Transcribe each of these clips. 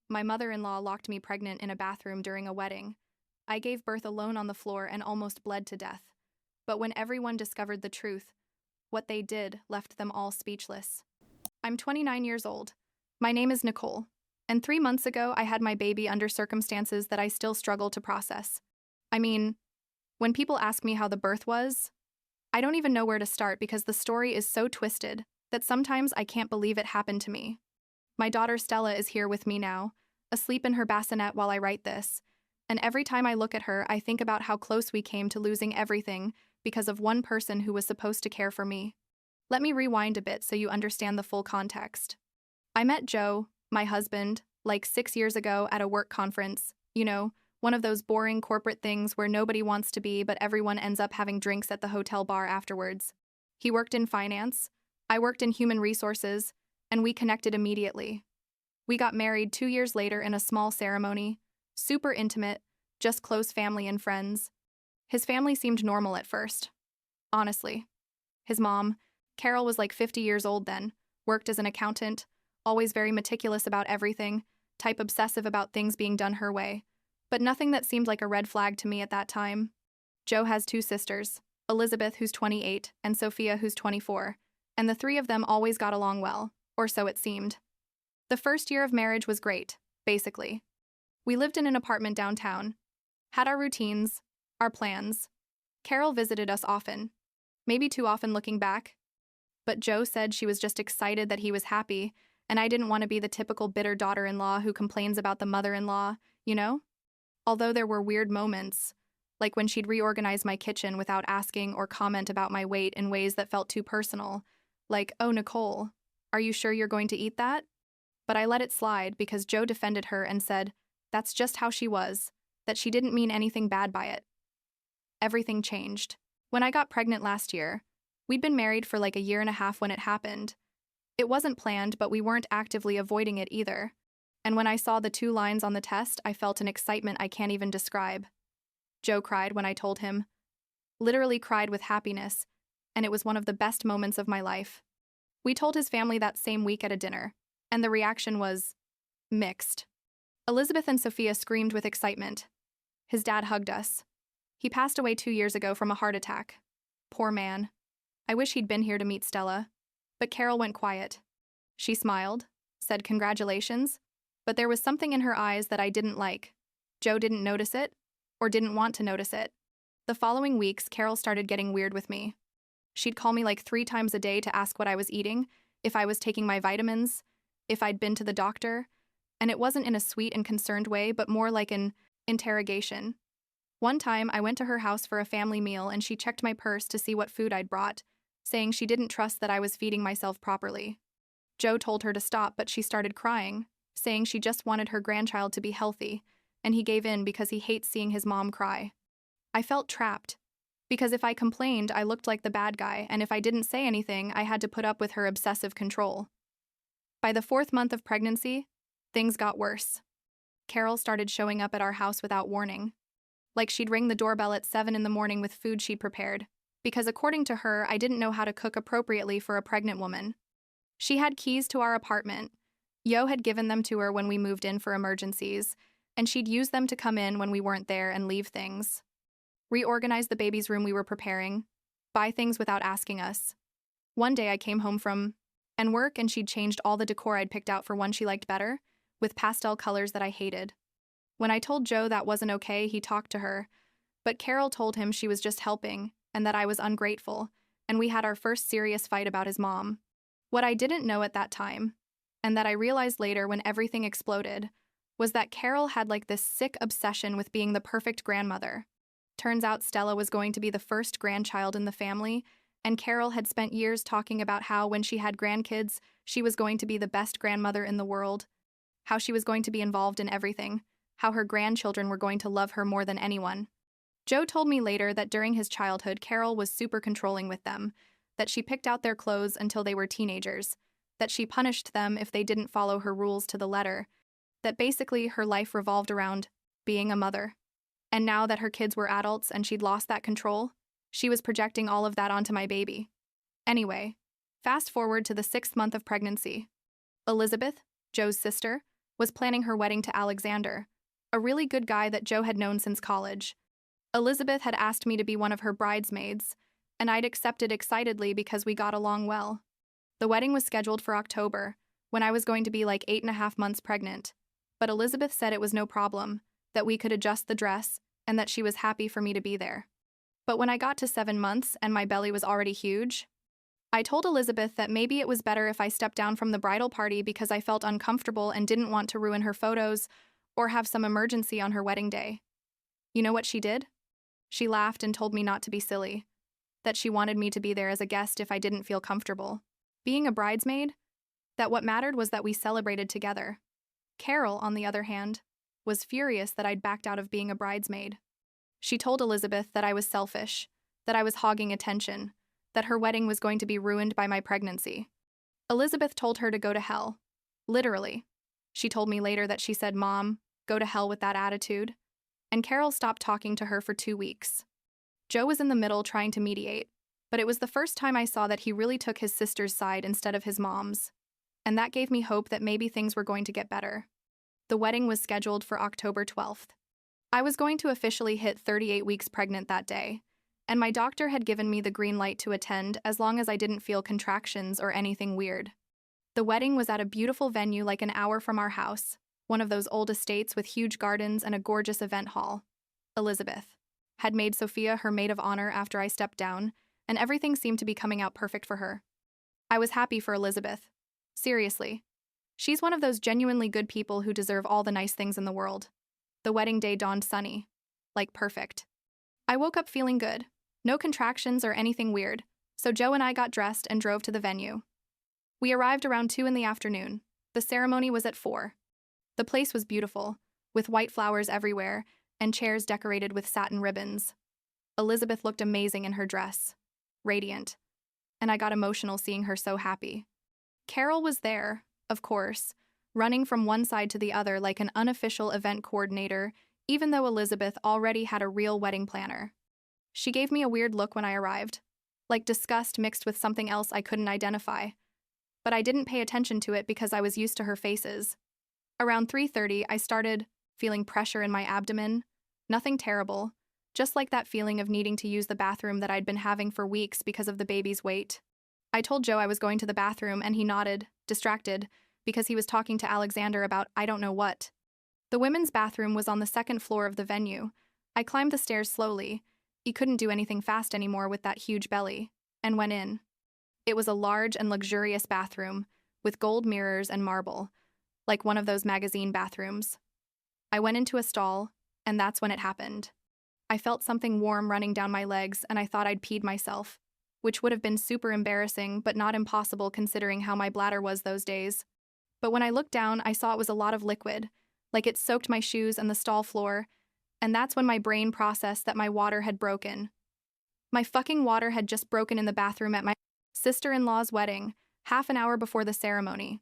My mother-in-law locked me pregnant in a bathroom during a wedding. I gave birth alone on the floor and almost bled to death. But when everyone discovered the truth, what they did left them all speechless. I'm 29 years old. My name is Nicole. And 3 months ago, I had my baby under circumstances that I still struggle to process. I mean, when people ask me how the birth was, I don't even know where to start because the story is so twisted that sometimes I can't believe it happened to me. My daughter Stella is here with me now, asleep in her bassinet while I write this, and every time I look at her, I think about how close we came to losing everything because of one person who was supposed to care for me. Let me rewind a bit so you understand the full context. I met Joe, my husband, like 6 years ago at a work conference, one of those boring corporate things where nobody wants to be but everyone ends up having drinks at the hotel bar afterwards. He worked in finance, I worked in human resources, and we connected immediately. We got married 2 years later in a small ceremony, super intimate, just close family and friends. His family seemed normal at first. Honestly. His mom, Carol, was like 50 years old then, worked as an accountant, always very meticulous about everything, type obsessive about things being done her way. But nothing that seemed like a red flag to me at that time. Joe has 2 sisters, Elizabeth, who's 28, and Sophia, who's 24, and the 3 of them always got along well, or so it seemed. The first year of marriage was great, basically. We lived in an apartment downtown, had our routines, our plans. Carol visited us often, maybe too often looking back. But Joe said she was just excited that he was happy, and I didn't want to be the typical bitter daughter-in-law who complains about the mother-in-law, Although there were weird moments, like when she'd reorganize my kitchen without asking or comment about my weight in ways that felt too personal, like, "Oh, Nicole, are you sure you're going to eat that?" But I let it slide because Joe defended her and said that's just how she was, that she didn't mean anything bad by it. Everything changed. When I got pregnant last year, we'd been married for like a year and a half when it happened. It wasn't planned, but we weren't actively avoiding it either. And when I saw the 2 lines on the test, I felt an excitement I can't even describe. Joe cried when I told him. Literally cried with happiness, and it was one of the best moments of my life. We told his family that same week at a dinner, and the reaction was mixed. Elizabeth and Sophia screamed with excitement. His dad hugged us. He passed away 2 years ago from a heart attack. Poor man. I wish he'd been here to meet Stella. But Carol went quiet. She smiled, said congratulations, but there was something in her eyes that I didn't like. Joe didn't notice it, or didn't want to notice it. The following weeks, Carol started getting weird with me. She'd call me like 3 times a day to ask what I was eating, if I was taking my vitamins, if I'd been to the doctor, and it wasn't in a sweet and concerned way, but more like an interrogation. One time, I went to her house for a family meal and she checked my purse to see what food I'd brought, saying she didn't trust that I was feeding myself properly. Joe told her to stop, but she started crying, saying she just wanted her grandchild to be healthy, and he gave in because he hates seeing his mom cry. I felt trapped, because if I complained, I looked like the bad guy, and if I didn't say anything, I had to put up with her obsessive control. By the 4th month of pregnancy, things got worse. Carol started showing up at our house without warning. Like she'd ring the doorbell at 7 in the morning with food she'd prepared, because according to her, I didn't know how to cook appropriately for a pregnant woman. She had keys to our apartment. Yo had given them to her when we moved in for emergencies, and she'd use them to come in when we weren't there and leave things. Reorganize the baby's room we were preparing, buy things without asking us. One day I came home from work and she'd changed all the decor I'd picked out for one she liked better, with pastel colors that I hated. When I told Joe that wasn't okay, he talked to her, but Carol told him she was just helping and that I was ungrateful, and we had our first serious fight about his mom. What I didn't know at that time, and that I realized later when everything exploded, was that Carol had like this sick obsession with being the perfect grandmother. Turns out Stella was going to be the first grandchild in the family, and Carol had spent years talking about how when she had grandkids, she was going to be the best grandmother in the world, how she was going to be involved in everything, how her grandchildren were going to love her more than anyone. Joe told me later that during his childhood, Carol was super controlling with them, that she picked out their clothes until they were teenagers, that she punished them if they didn't follow her rules to the letter, that basically her life revolved around being a mother. And now that her kids were adults and she'd lost that control, she was projecting all of that onto my baby. Anyway, fast forward to the 6th month of pregnancy. Elizabeth, Joe's sister, was planning her wedding to Alexander, a really good guy that Joe had known since college. Elizabeth had asked me to be one of her bridesmaids, and I'd accepted excitedly because we got along well. The wedding was scheduled for October, when I was going to be like 8.5 months pregnant, but Elizabeth said it was no problem, that we could adjust the dress, and that she was happy for me to be there. But when I got to 7 months and my belly was already huge, I told Elizabeth that maybe it was better if I stepped down from the bridal party because I felt uncomfortable and didn't want to ruin her photos or have some emergency on her wedding day. You know what she did? She laughed and told me not to be silly, that she wanted me to be there as a guest if I didn't feel comfortable being a bridesmaid, that what mattered was that we celebrated together. Carol, on the other hand, was furious that I'd backed out of being a bridesmaid. She told Elizabeth that I was selfish, that I was hogging attention, that her wedding was going to be ruined by my pregnancy. Elizabeth told her to go to hell. Literally. She told me later that she said, "Mom, go to hell with that attitude." And Carol stopped talking to her for 2 weeks. Joe was in the middle trying to mediate, but it was the first time I saw that he really took his sister's side instead of his mom's. And that gave me hope that maybe things were going to get better. The wedding was scheduled for October 12th. I was going to officially hit 38 weeks pregnant that day, and my doctor had given me the green light to attend as long as I didn't feel contractions or anything weird. The wedding was at a beautiful venue like an hour from our house, one of those old estates with huge gardens and a gorgeous event hall. Elizabeth had made Sophia her maid of honor after I stepped down, and everything seemed to be coming out perfect for her. I was happy for Elizabeth. Seriously. She's one of those genuinely good people who deserve all the nice things in the world. The wedding day dawned sunny. Like perfect. I woke up feeling good. No contractions or anything weird, so Joe and I got dressed and drove to the venue. We arrived around 2 in the afternoon. The ceremony was at 4. The place was beautiful, with white flowers everywhere and chairs decorated with satin ribbons. Elizabeth looked amazing in her dress. Radiant. And I got emotional seeing her so happy. Carol was there, of course, running from one side to the other like an unofficial event coordinator, even though Elizabeth already had a real wedding planner. She gave me a weird look when I arrived, like disgust mixed with something else I couldn't identify. But I didn't pay attention to it because I was used to her faces. Around 3:30, I started feeling pressure in my abdomen. Nothing terrible, just like that feeling of needing to use the bathroom that I'd been having for weeks because of the baby's weight. I told Joe I was going to the bathroom and he nodded, distracted, because he was talking to Alexander about I don't know what. The women's bathroom was on the 2nd floor of the venue. I climbed the stairs slowly. He couldn't do anything fast anymore with that huge belly, and went in. It was a large and luxurious bathroom, with gold mirrors and marble, like one of those magazine bathrooms. I went into a stall, and that's when it happened. I felt something warm running down my legs and I thought I'd peed myself, which would have been super embarrassing but not impossible considering how my bladder was those days. But when I looked down, I saw it was a lot of liquid, like it soaked my shoes and the stall floor, and that's when my brain processed that my water had broken. My fucking water had just broken in the bathroom at my sister-in-law's wedding, half an hour before the ceremony.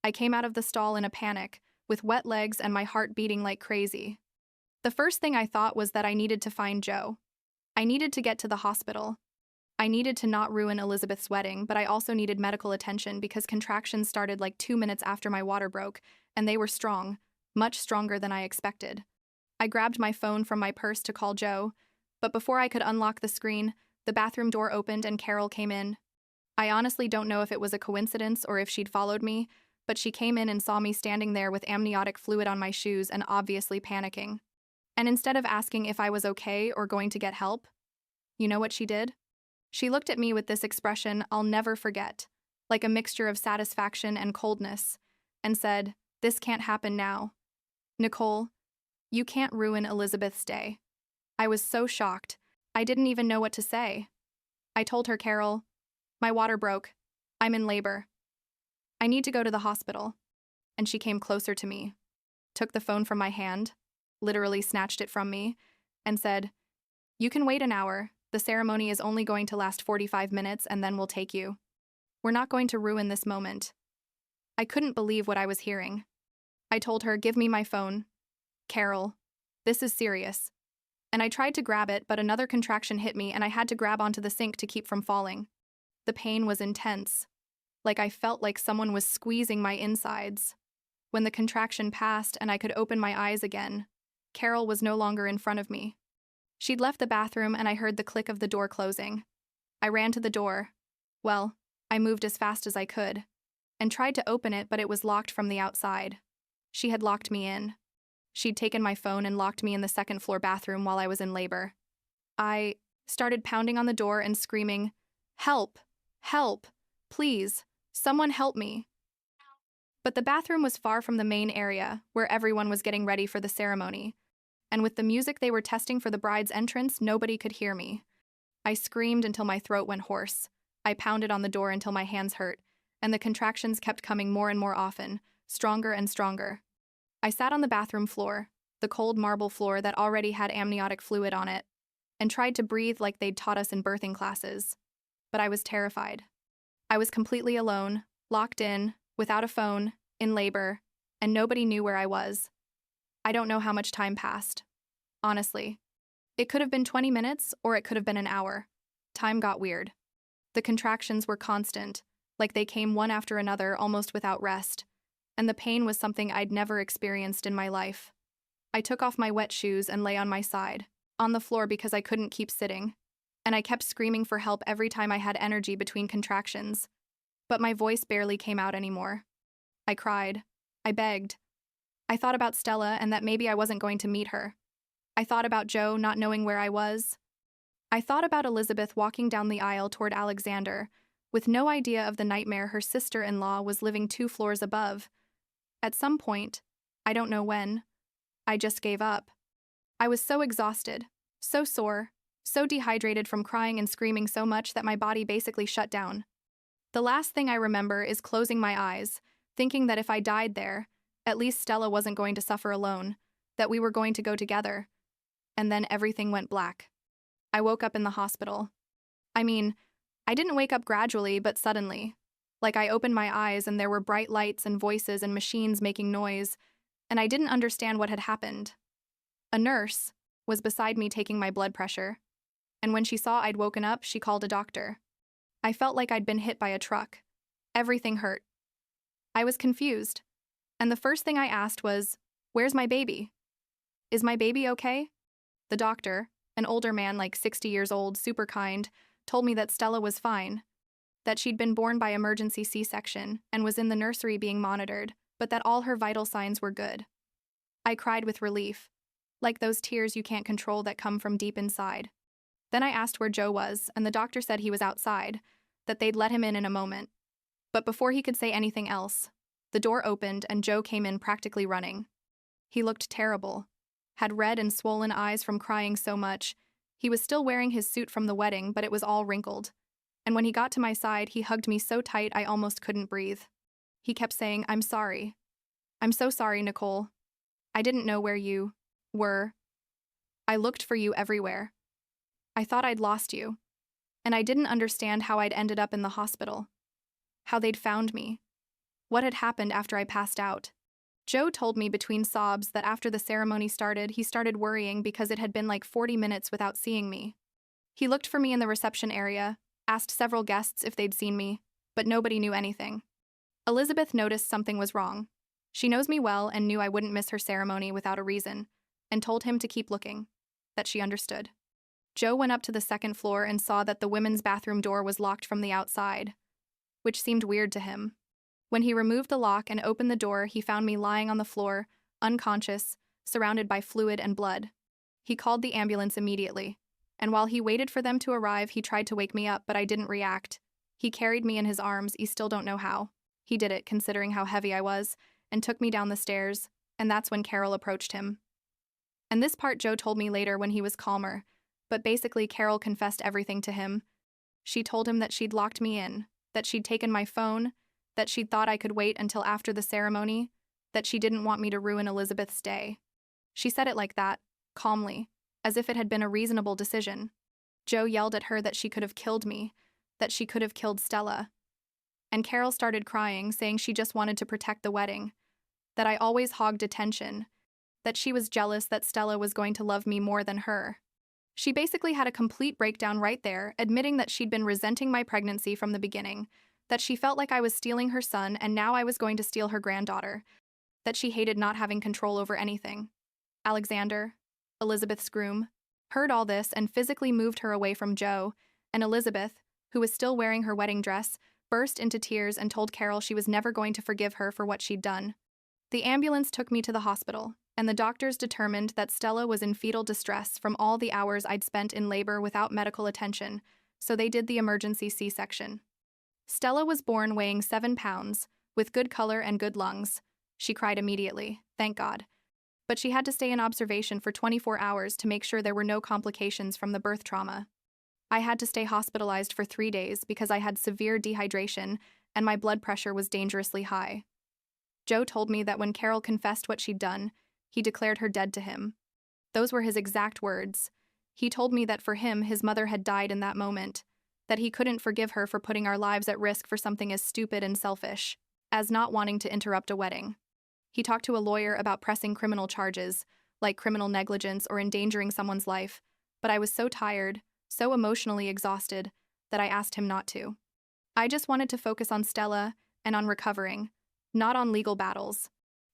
I came out of the stall in a panic, with wet legs and my heart beating like crazy. The first thing I thought was that I needed to find Joe. I needed to get to the hospital. I needed to not ruin Elizabeth's wedding, but I also needed medical attention because contractions started like 2 minutes after my water broke, and they were strong, much stronger than I expected. I grabbed my phone from my purse to call Joe, but before I could unlock the screen, the bathroom door opened and Carol came in. I honestly don't know if it was a coincidence or if she'd followed me, but she came in and saw me standing there with amniotic fluid on my shoes and obviously panicking. And instead of asking if I was okay or going to get help, you know what she did? She looked at me with this expression I'll never forget, like a mixture of satisfaction and coldness, and said, "This can't happen now. Nicole, you can't ruin Elizabeth's day." I was so shocked, I didn't even know what to say. I told her, "Carol, my water broke. I'm in labor. I need to go to the hospital." And she came closer to me, took the phone from my hand, literally snatched it from me, and said, "You can wait an hour. The ceremony is only going to last 45 minutes and then we'll take you. We're not going to ruin this moment." I couldn't believe what I was hearing. I told her, "Give me my phone. Carol, this is serious." And I tried to grab it, but another contraction hit me and I had to grab onto the sink to keep from falling. The pain was intense. Like I felt like someone was squeezing my insides. When the contraction passed and I could open my eyes again, Carol was no longer in front of me. She'd left the bathroom and I heard the click of the door closing. I ran to the door. Well, I moved as fast as I could and tried to open it, but it was locked from the outside. She had locked me in. She'd taken my phone and locked me in the second-floor bathroom while I was in labor. I started pounding on the door and screaming, "Help! Help! Please! Someone help me!" But the bathroom was far from the main area, where everyone was getting ready for the ceremony, and with the music they were testing for the bride's entrance, nobody could hear me. I screamed until my throat went hoarse. I pounded on the door until my hands hurt, and the contractions kept coming more and more often, stronger and stronger. I sat on the bathroom floor, the cold marble floor that already had amniotic fluid on it, and tried to breathe like they'd taught us in birthing classes. But I was terrified. I was completely alone, locked in, without a phone, in labor, and nobody knew where I was. I don't know how much time passed. Honestly. It could have been 20 minutes, or it could have been an hour. Time got weird. The contractions were constant, like they came one after another almost without rest, and the pain was something I'd never experienced in my life. I took off my wet shoes and lay on my side, on the floor because I couldn't keep sitting, and I kept screaming for help every time I had energy between contractions. But my voice barely came out anymore. I cried. I begged. I thought about Stella and that maybe I wasn't going to meet her. I thought about Joe not knowing where I was. I thought about Elizabeth walking down the aisle toward Alexander, with no idea of the nightmare her sister-in-law was living 2 floors above. At some point, I don't know when, I just gave up. I was so exhausted, so sore, so dehydrated from crying and screaming so much that my body basically shut down. The last thing I remember is closing my eyes, thinking that if I died there, at least Stella wasn't going to suffer alone, that we were going to go together. And then everything went black. I woke up in the hospital. I mean, I didn't wake up gradually, but suddenly. Like I opened my eyes and there were bright lights and voices and machines making noise, and I didn't understand what had happened. A nurse was beside me taking my blood pressure, and when she saw I'd woken up, she called a doctor. I felt like I'd been hit by a truck. Everything hurt. I was confused, and the first thing I asked was, "Where's my baby? Is my baby okay?" The doctor, an older man like 60 years old, super kind, told me that Stella was fine, that she'd been born by emergency C-section and was in the nursery being monitored, but that all her vital signs were good. I cried with relief, like those tears you can't control that come from deep inside. Then I asked where Joe was, and the doctor said he was outside, that they'd let him in a moment. But before he could say anything else, the door opened and Joe came in practically running. He looked terrible, had red and swollen eyes from crying so much. He was still wearing his suit from the wedding, but it was all wrinkled. And when he got to my side, he hugged me so tight I almost couldn't breathe. He kept saying, "I'm sorry. I'm so sorry, Nicole. I didn't know where you were. I looked for you everywhere. I thought I'd lost you. And I didn't understand how I'd ended up in the hospital. How they'd found me. What had happened after I passed out." Joe told me between sobs that after the ceremony started, he started worrying because it had been like 40 minutes without seeing me. He looked for me in the reception area, asked several guests if they'd seen me, but nobody knew anything. Elizabeth noticed something was wrong. She knows me well and knew I wouldn't miss her ceremony without a reason, and told him to keep looking, that she understood. Joe went up to the second floor and saw that the women's bathroom door was locked from the outside, which seemed weird to him. When he removed the lock and opened the door, he found me lying on the floor, unconscious, surrounded by fluid and blood. He called the ambulance immediately, and while he waited for them to arrive, he tried to wake me up, but I didn't react. He carried me in his arms, I still don't know how. He did it, considering how heavy I was, and took me down the stairs, and that's when Carol approached him. And this part Joe told me later when he was calmer, but basically Carol confessed everything to him. She told him that she'd locked me in, that she'd taken my phone, that she'd thought I could wait until after the ceremony, that she didn't want me to ruin Elizabeth's day. She said it like that, calmly, as if it had been a reasonable decision. Joe yelled at her that she could have killed me, that she could have killed Stella. And Carol started crying, saying she just wanted to protect the wedding, that I always hogged attention, that she was jealous that Stella was going to love me more than her. She basically had a complete breakdown right there, admitting that she'd been resenting my pregnancy from the beginning, that she felt like I was stealing her son and now I was going to steal her granddaughter, that she hated not having control over anything. Alexander, Elizabeth's groom, heard all this and physically moved her away from Joe, and Elizabeth, who was still wearing her wedding dress, burst into tears and told Carol she was never going to forgive her for what she'd done. The ambulance took me to the hospital, and the doctors determined that Stella was in fetal distress from all the hours I'd spent in labor without medical attention, so they did the emergency C-section. Stella was born weighing 7 pounds, with good color and good lungs. She cried immediately, thank God. But she had to stay in observation for 24 hours to make sure there were no complications from the birth trauma. I had to stay hospitalized for 3 days because I had severe dehydration and my blood pressure was dangerously high. Joe told me that when Carol confessed what she'd done, he declared her dead to him. Those were his exact words. He told me that for him, his mother had died in that moment, that he couldn't forgive her for putting our lives at risk for something as stupid and selfish as not wanting to interrupt a wedding. He talked to a lawyer about pressing criminal charges, like criminal negligence or endangering someone's life, but I was so tired, so emotionally exhausted, that I asked him not to. I just wanted to focus on Stella and on recovering, not on legal battles.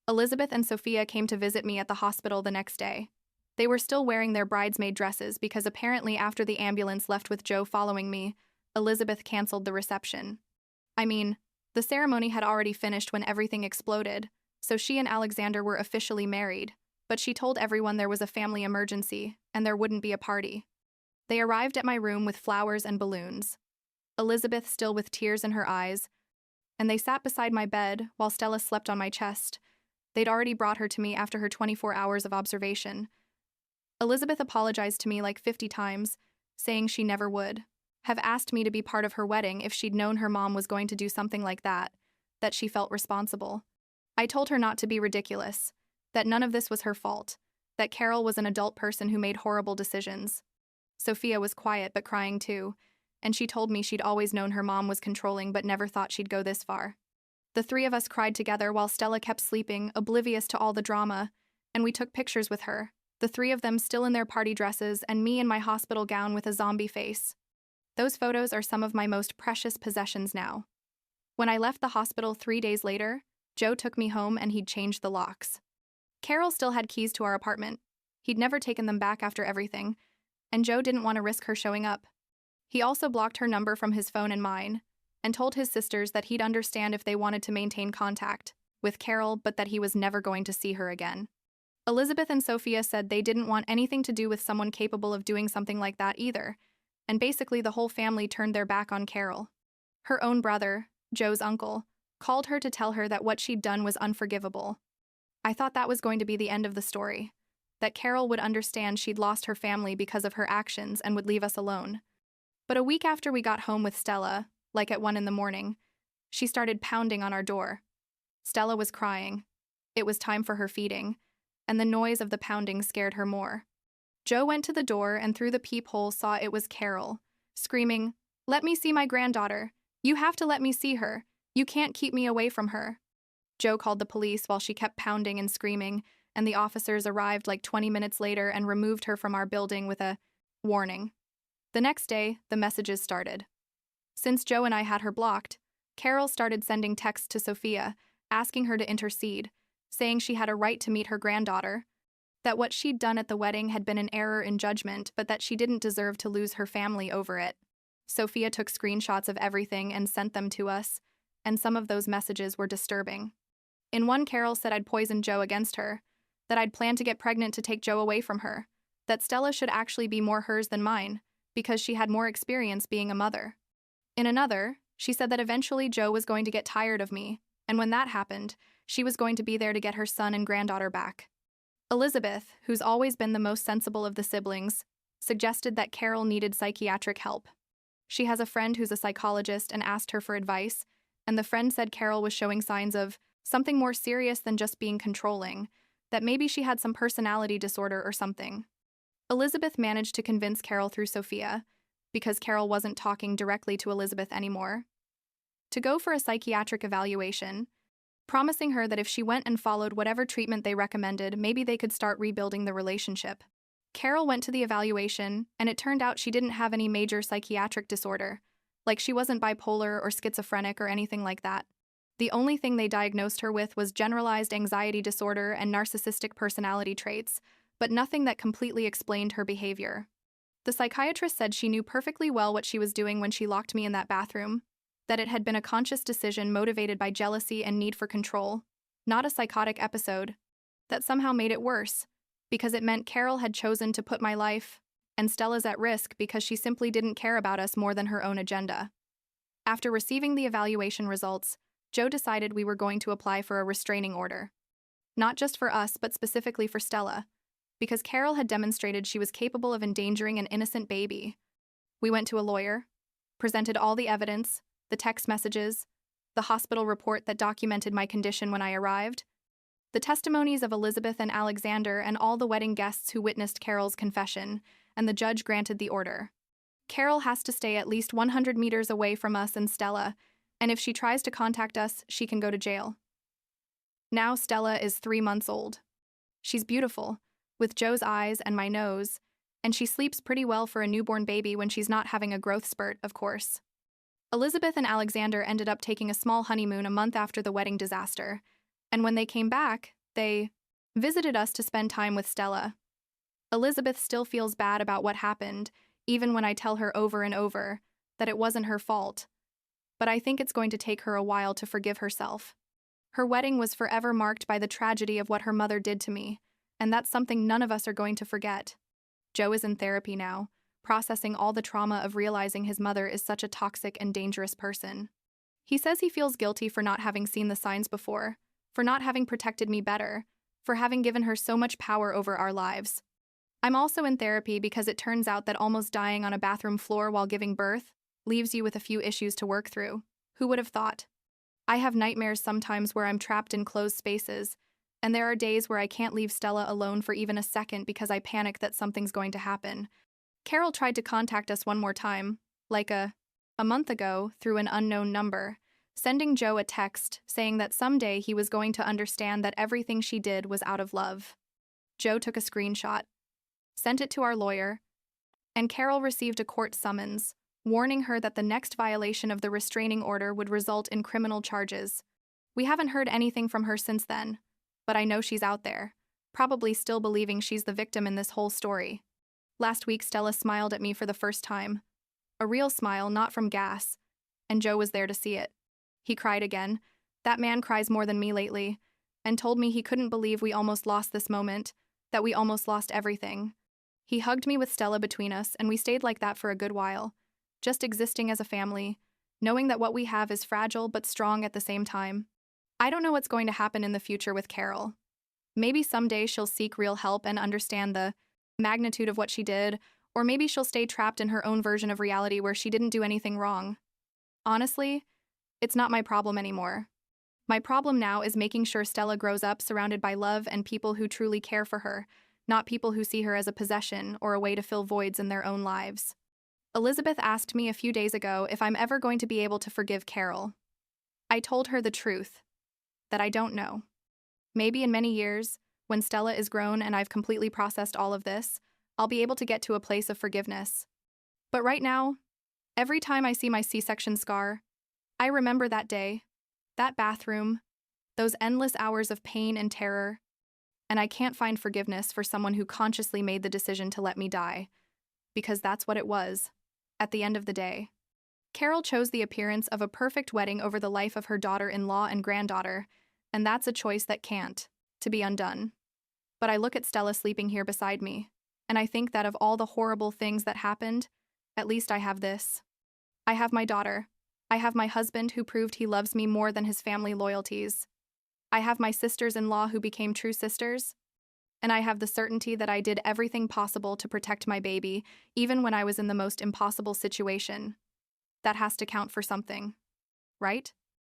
Elizabeth and Sophia came to visit me at the hospital the next day. They were still wearing their bridesmaid dresses because apparently after the ambulance left with Joe following me, Elizabeth canceled the reception. I mean, the ceremony had already finished when everything exploded, so she and Alexander were officially married, but she told everyone there was a family emergency and there wouldn't be a party. They arrived at my room with flowers and balloons. Elizabeth still with tears in her eyes, and they sat beside my bed while Stella slept on my chest. They'd already brought her to me after her 24 hours of observation. Elizabeth apologized to me like 50 times, saying she never would have asked me to be part of her wedding if she'd known her mom was going to do something like that she felt responsible. I told her not to be ridiculous, that none of this was her fault, that Carol was an adult person who made horrible decisions. Sophia was quiet but crying too, and she told me she'd always known her mom was controlling but never thought she'd go this far. The 3 of us cried together while Stella kept sleeping, oblivious to all the drama, and we took pictures with her, the 3 of them still in their party dresses and me in my hospital gown with a zombie face. Those photos are some of my most precious possessions now. When I left the hospital 3 days later, Joe took me home and he'd changed the locks. Carol still had keys to our apartment. He'd never taken them back after everything, and Joe didn't want to risk her showing up. He also blocked her number from his phone and mine, and told his sisters that he'd understand if they wanted to maintain contact with Carol, but that he was never going to see her again. Elizabeth and Sophia said they didn't want anything to do with someone capable of doing something like that either, and basically the whole family turned their back on Carol. Her own brother, Joe's uncle, called her to tell her that what she'd done was unforgivable. I thought that was going to be the end of the story, that Carol would understand she'd lost her family because of her actions and would leave us alone. But a week after we got home with Stella, like at 1 a.m, she started pounding on our door. Stella was crying. It was time for her feeding, and the noise of the pounding scared her more. Joe went to the door and through the peephole saw it was Carol, screaming, "Let me see my granddaughter. You have to let me see her. You can't keep me away from her." Joe called the police while she kept pounding and screaming, and the officers arrived like 20 minutes later and removed her from our building with a warning. The next day, the messages started. Since Joe and I had her blocked, Carol started sending texts to Sophia, asking her to intercede, saying she had a right to meet her granddaughter, that what she'd done at the wedding had been an error in judgment, but that she didn't deserve to lose her family over it. Sophia took screenshots of everything and sent them to us, and some of those messages were disturbing. In one, Carol said I'd poisoned Joe against her, that I'd planned to get pregnant to take Joe away from her, that Stella should actually be more hers than mine, because she had more experience being a mother. In another, she said that eventually Joe was going to get tired of me, and when that happened, she was going to be there to get her son and granddaughter back. Elizabeth, who's always been the most sensible of the siblings, suggested that Carol needed psychiatric help. She has a friend who's a psychologist and asked her for advice, and the friend said Carol was showing signs of something more serious than just being controlling, that maybe she had some personality disorder or something. Elizabeth managed to convince Carol through Sophia, because Carol wasn't talking directly to Elizabeth anymore, to go for a psychiatric evaluation, promising her that if she went and followed whatever treatment they recommended, maybe they could start rebuilding the relationship. Carol went to the evaluation, and it turned out she didn't have any major psychiatric disorder, like she wasn't bipolar or schizophrenic or anything like that. The only thing they diagnosed her with was generalized anxiety disorder and narcissistic personality traits, but nothing that completely explained her behavior. The psychiatrist said she knew perfectly well what she was doing when she locked me in that bathroom, that it had been a conscious decision motivated by jealousy and need for control, not a psychotic episode, that somehow made it worse, because it meant Carol had chosen to put my life and Stella's at risk because she simply didn't care about us more than her own agenda. After receiving the evaluation results, Joe decided we were going to apply for a restraining order. Not just for us, but specifically for Stella, because Carol had demonstrated she was capable of endangering an innocent baby. We went to a lawyer, presented all the evidence, the text messages, the hospital report that documented my condition when I arrived, the testimonies of Elizabeth and Alexander and all the wedding guests who witnessed Carol's confession, and the judge granted the order. Carol has to stay at least 100 meters away from us and Stella, and if she tries to contact us, she can go to jail. Now Stella is 3 months old. She's beautiful, with Joe's eyes and my nose, and she sleeps pretty well for a newborn baby when she's not having a growth spurt, of course. Elizabeth and Alexander ended up taking a small honeymoon a month after the wedding disaster, and when they came back, they visited us to spend time with Stella. Elizabeth still feels bad about what happened, even when I tell her over and over that it wasn't her fault. But I think it's going to take her a while to forgive herself. Her wedding was forever marked by the tragedy of what her mother did to me, and that's something none of us are going to forget. Joe is in therapy now, processing all the trauma of realizing his mother is such a toxic and dangerous person. He says he feels guilty for not having seen the signs before, for not having protected me better, for having given her so much power over our lives. I'm also in therapy because it turns out that almost dying on a bathroom floor while giving birth leaves you with a few issues to work through. Who would have thought? I have nightmares sometimes where I'm trapped in closed spaces, and there are days where I can't leave Stella alone for even a second because I panic that something's going to happen. Carol tried to contact us one more time, like a month ago, through an unknown number, sending Joe a text saying that someday he was going to understand that everything she did was out of love. Joe took a screenshot, sent it to our lawyer, and Carol received a court summons, warning her that the next violation of the restraining order would result in criminal charges. We haven't heard anything from her since then, but I know she's out there, probably still believing she's the victim in this whole story. Last week, Stella smiled at me for the first time. A real smile, not from gas, and Joe was there to see it. He cried again. That man cries more than me lately, and told me he couldn't believe we almost lost this moment, that we almost lost everything. He hugged me with Stella between us, and we stayed like that for a good while, just existing as a family, knowing that what we have is fragile but strong at the same time. I don't know what's going to happen in the future with Carol. Maybe someday she'll seek real help and understand the magnitude of what she did, or maybe she'll stay trapped in her own version of reality where she didn't do anything wrong. Honestly, it's not my problem anymore. My problem now is making sure Stella grows up surrounded by love and people who truly care for her, not people who see her as a possession or a way to fill voids in their own lives. Elizabeth asked me a few days ago if I'm ever going to be able to forgive Carol. I told her the truth, that I don't know. Maybe in many years, when Stella is grown and I've completely processed all of this, I'll be able to get to a place of forgiveness. But right now, every time I see my C-section scar, I remember that day, that bathroom, those endless hours of pain and terror, and I can't find forgiveness for someone who consciously made the decision to let me die, because that's what it was, at the end of the day. Carol chose the appearance of a perfect wedding over the life of her daughter-in-law and granddaughter, and that's a choice that can't to be undone. But I look at Stella sleeping here beside me, and I think that of all the horrible things that happened, at least I have this. I have my daughter. I have my husband who proved he loves me more than his family loyalties. I have my sisters-in-law who became true sisters. And I have the certainty that I did everything possible to protect my baby, even when I was in the most impossible situation. That has to count for something, right?